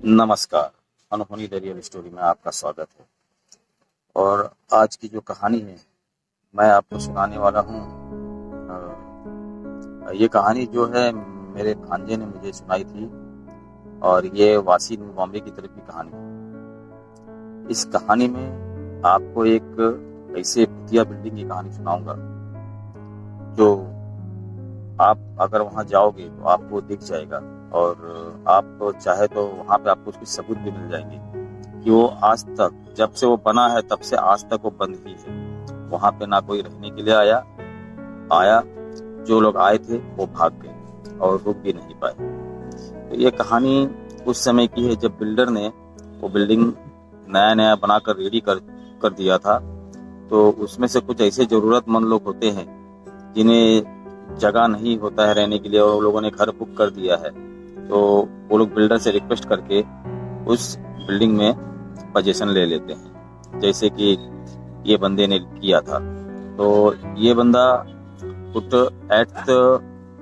नमस्कार। अनहोनी the real story में आपका स्वागत है। और आज की जो कहानी है मैं आपको सुनाने वाला हूँ। ये कहानी जो है मेरे भांजे ने मुझे सुनाई थी और ये वासी न्यू बॉम्बे की तरफ की कहानी है। इस कहानी में आपको एक ऐसे भूतिया बिल्डिंग की कहानी सुनाऊंगा जो आप अगर वहां जाओगे तो आपको दिख जाएगा और आप चाहे तो वहां पे आपको उसके सबूत भी मिल जाएंगे कि वो आज तक, जब से वो बना है तब से आज तक वो बंद ही है। वहां पे ना कोई रहने के लिए आया, जो लोग आए थे वो भाग गए और रुक भी नहीं पाए। तो ये कहानी उस समय की है जब बिल्डर ने वो बिल्डिंग नया बनाकर रेडी कर दिया था। तो उसमें से कुछ ऐसे जरूरतमंद लोग होते हैं जिन्हें जगह नहीं होता है रहने के लिए और लोगों ने घर बुक कर दिया है, तो वो लोग बिल्डर से रिक्वेस्ट करके उस बिल्डिंग में पोजीशन ले लेते हैं, जैसे कि ये बंदे ने किया था। तो ये बंदा फुट एट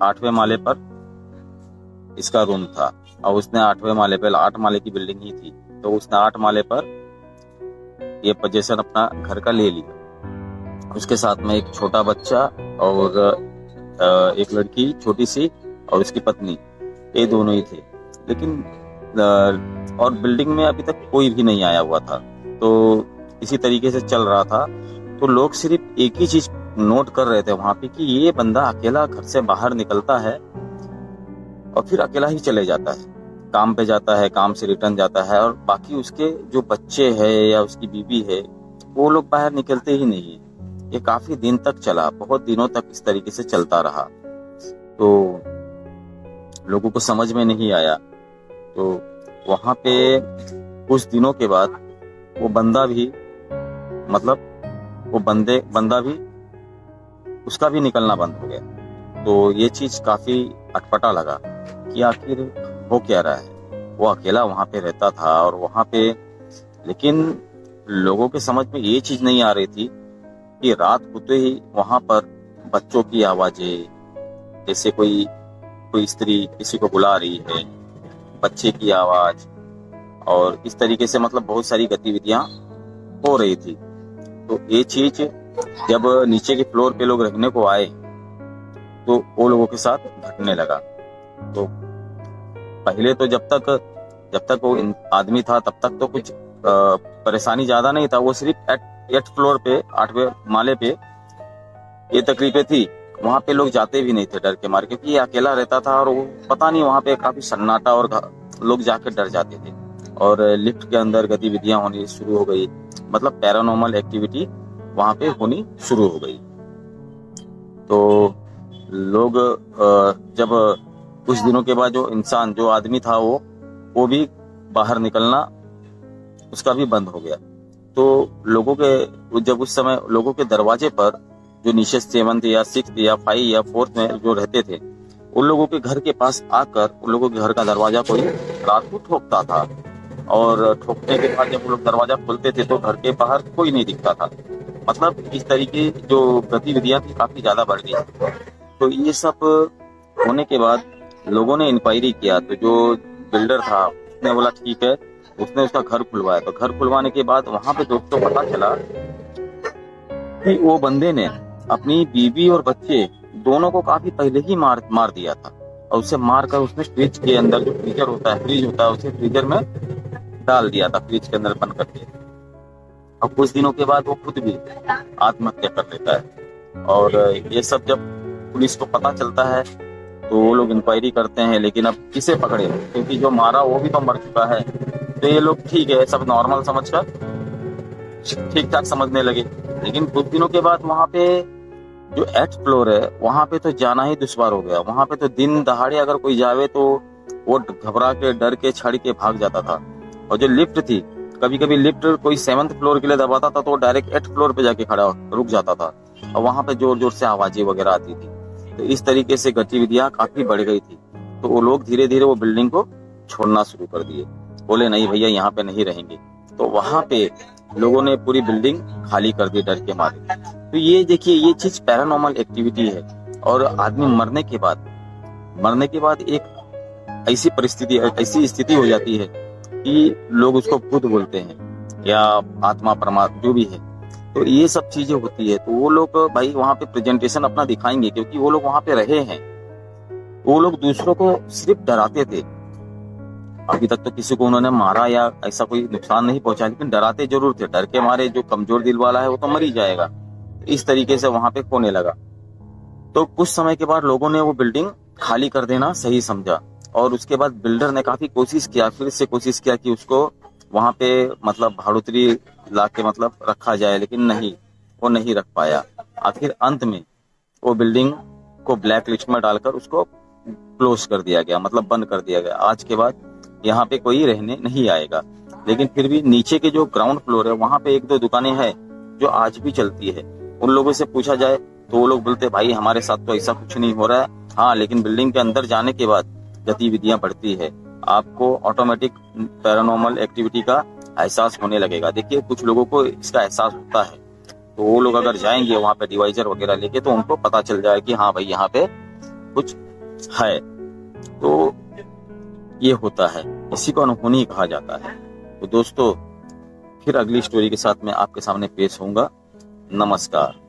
8वें माले पर इसका रूम था और उसने 8वें माले पर, 8 माले की बिल्डिंग ही थी, तो उसने 8 माले पर ये पोजीशन अपना घर का ले लिया। उसके साथ में एक छोटा बच्चा और एक लड़की छोटी सी और उसकी पत्नी, ये दोनों ही थे। लेकिन और बिल्डिंग में अभी तक कोई भी नहीं आया हुआ था, तो इसी तरीके से चल रहा था। तो लोग सिर्फ एक ही चीज नोट कर रहे थे वहां पे कि ये बंदा अकेला घर से बाहर निकलता है और फिर अकेला ही चले जाता है, काम पे जाता है, काम से रिटर्न जाता है, और बाकी उसके जो बच्चे हैं या उसकी बीवी है वो लोग बाहर निकलते ही नहीं। ये काफी दिन तक चला, बहुत दिनों तक इस तरीके से चलता रहा। तो लोगों को समझ में नहीं आया। तो वहां पे कुछ दिनों के बाद वो बंदा भी, मतलब वो बंदा भी, उसका भी निकलना बंद हो गया। तो ये चीज काफी अटपटा लगा कि आखिर हो क्या रहा है। वो अकेला वहां पे रहता था और वहां पे, लेकिन लोगों के समझ में ये चीज नहीं आ रही थी कि रात होते ही वहां पर बच्चों की आवाजें, जैसे कोई स्त्री किसी को बुला रही है, बच्चे की आवाज, और इस तरीके से मतलब बहुत सारी गतिविधियां हो रही थी। तो ये चीज जब नीचे के फ्लोर पे लोग रहने को आए तो वो लोगों के साथ घटने लगा। तो पहले तो जब तक वो आदमी था तब तक तो कुछ परेशानी ज्यादा नहीं था। वो सिर्फ 8th फ्लोर पे, 8वें माले पे ये तकलीफें थी। वहां पे लोग जाते भी नहीं थे डर के मारे, क्योंकि ये अकेला रहता था और वो पता नहीं, वहां पे काफी सन्नाटा और लोग जाके डर जाते थे। और लिफ्ट के अंदर गतिविधियां होनी शुरू हो गई, मतलब पैरानॉर्मल एक्टिविटी वहां पे होनी शुरू हो गई। तो लोग जब कुछ दिनों के बाद जो आदमी था वो भी बाहर निकलना उसका भी बंद हो गया। तो लोगों के, जब उस समय लोगों के दरवाजे पर जो नीचे 7th या 6th या 5 या 4th में जो रहते थे, उन लोगों के घर के पास आकर उन लोगों के घर का दरवाजा कोई रात को ठोकता था, और ठोकने के बाद जब वो लोग दरवाजा खोलते थे तो घर के बाहर कोई नहीं दिखता था। मतलब इस तरीके जो गतिविधियां थी काफी ज्यादा बढ़ गई। तो ये सब होने के बाद लोगों ने इंक्वायरी किया, तो जो बिल्डर था उसने बोला ठीक है, उसने उसका घर खुलवाया। तो घर खुलवाने के बाद वहां पे दोस्तों पता चला कि वो बंदे ने अपनी बीवी और बच्चे दोनों को काफी पहले ही मार दिया था, और उसे मार कर उसने फ्रिज के अंदर, जो फ्रीज होता है उसे फ्रीजर में डाल दिया था, फ्रिज के अंदर बंद करके। और कुछ दिनों के बाद वो खुद भी आत्महत्या कर लेता है। और ये सब जब पुलिस को पता चलता है तो वो लोग इंक्वायरी करते हैं, लेकिन अब किसे पकड़े, क्योंकि जो मारा वो भी तो मर चुका है। तो ये लोग ठीक है सब नॉर्मल समझकर ठीक ठाक समझने लगे। लेकिन कुछ दिनों के बाद वहां पे जो 8th फ्लोर है वहां पे तो जाना ही दुश्वार हो गया। वहां पे तो दिन दहाड़े अगर कोई जावे तो वो घबरा के, डर के, छड़ के भाग जाता था। और जो लिफ्ट थी, कभी कभी लिफ्ट कोई 7th फ्लोर के लिए दबाता था तो वो डायरेक्ट 8th फ्लोर पे जाके रुक जाता था, और वहां पे जोर जोर से आवाजें वगैरह आती थी। तो इस तरीके से गतिविधियां काफी बढ़ गई थी। तो वो लोग धीरे धीरे वो बिल्डिंग को छोड़ना शुरू कर दिए, बोले नहीं भैया यहाँ पे नहीं रहेंगे। तो वहां पे लोगों ने पूरी बिल्डिंग खाली कर दी डर के मारे। तो ये देखिए, ये चीज पैरानॉर्मल एक्टिविटी है। और आदमी मरने के बाद एक ऐसी स्थिति हो जाती है कि लोग उसको भूत बोलते हैं या आत्मा परमात्मा जो भी है। तो ये सब चीजें होती है। तो वो लोग भाई वहां पे प्रेजेंटेशन अपना दिखाएंगे, क्योंकि वो लोग वहां पे रहे हैं। वो लोग दूसरों को सिर्फ डराते थे। अभी तक तो किसी को उन्होंने मारा या ऐसा कोई नुकसान नहीं पहुंचा, लेकिन डराते जरूर थे। डर के मारे जो कमजोर दिल वाला है वो तो मर ही जाएगा। इस तरीके से वहां पे होने लगा। तो कुछ समय के बाद लोगों ने वो बिल्डिंग खाली कर देना सही समझा, और उसके बाद बिल्डर ने काफी कोशिश किया, फिर से कोशिश किया कि उसको वहां पे मतलब भाड़ुतरी ला के मतलब रखा जाए, लेकिन नहीं, वो नहीं रख पाया। आखिर अंत में वो बिल्डिंग को ब्लैक लिस्ट में डालकर उसको क्लोज कर दिया गया, मतलब बंद कर दिया गया। आज के बाद यहाँ पे कोई रहने नहीं आएगा। लेकिन फिर भी नीचे के जो ग्राउंड फ्लोर है वहां पे एक दो दुकानें हैं जो आज भी चलती है। उन लोगों से पूछा जाए तो वो लोग बोलते भाई हमारे साथ तो ऐसा कुछ नहीं हो रहा है। हाँ, लेकिन बिल्डिंग के अंदर जाने के बाद गतिविधियां बढ़ती है, आपको ऑटोमेटिक पैरानॉर्मल एक्टिविटी का एहसास होने लगेगा। देखिए कुछ लोगों को इसका एहसास होता है, तो वो लोग अगर जाएंगे वहां पे डिवाइजर वगैरह लेके तो उनको पता चल जाए कि हाँ भाई यहाँ पे कुछ है। तो ये होता है, इसी को अनहोनी कहा जाता है। तो दोस्तों फिर अगली स्टोरी के साथ मैं आपके सामने पेश होऊंगा। नमस्कार।